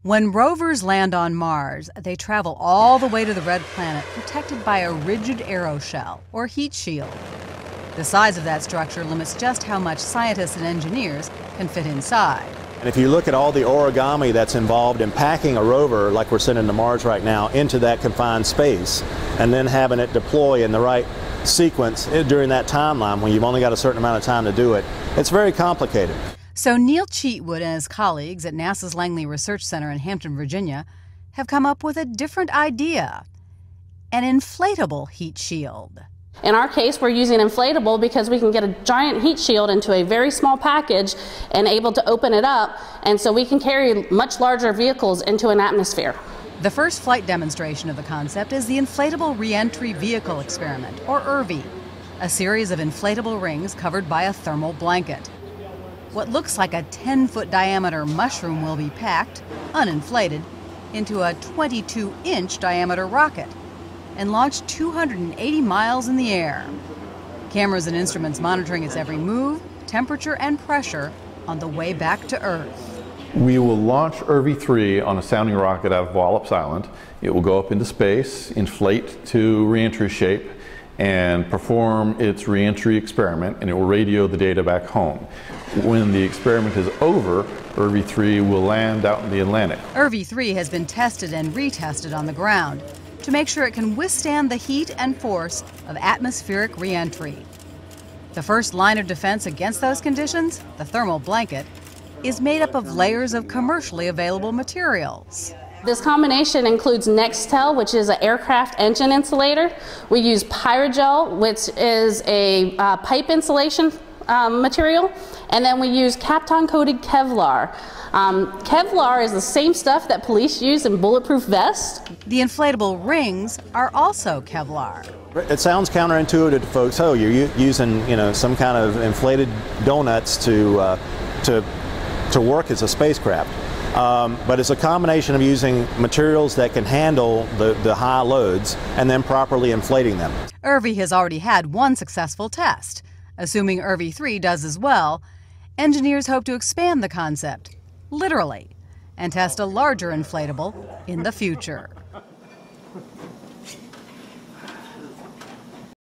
When rovers land on Mars, they travel all the way to the red planet protected by a rigid aeroshell, or heat shield. The size of that structure limits just how much scientists and engineers can fit inside. And if you look at all the origami that's involved in packing a rover, like we're sending to Mars right now, into that confined space, and then having it deploy in the right sequence during that timeline when you've only got a certain amount of time to do it, it's very complicated. So Neil Cheatwood and his colleagues at NASA's Langley Research Center in Hampton, Virginia, have come up with a different idea: an inflatable heat shield. In our case, we're using inflatable because we can get a giant heat shield into a very small package and able to open it up, and so we can carry much larger vehicles into an atmosphere. The first flight demonstration of the concept is the Inflatable Reentry Vehicle Experiment, or IRVE, a series of inflatable rings covered by a thermal blanket. What looks like a 10-foot diameter mushroom will be packed, uninflated, into a 22-inch diameter rocket and launched 280 miles in the air. Cameras and instruments monitoring its every move, temperature, and pressure on the way back to Earth. We will launch IRVE-3 on a sounding rocket out of Wallops Island. It will go up into space, inflate to reentry shape, and perform its reentry experiment, and it will radio the data back home. When the experiment is over, IRVE-3 will land out in the Atlantic. IRVE-3 has been tested and retested on the ground to make sure it can withstand the heat and force of atmospheric reentry. The first line of defense against those conditions, the thermal blanket, is made up of layers of commercially available materials. This combination includes Nextel, which is an aircraft engine insulator. We use Pyrogel, which is a pipe insulation material, and then we use Kapton-coated Kevlar. Kevlar is the same stuff that police use in bulletproof vests. The inflatable rings are also Kevlar. It sounds counterintuitive to folks. Oh, you're using, some kind of inflated donuts to work as a spacecraft. But it's a combination of using materials that can handle the high loads and then properly inflating them. IRVE has already had one successful test. Assuming IRVE-3 does as well, engineers hope to expand the concept, literally, and test a larger inflatable in the future.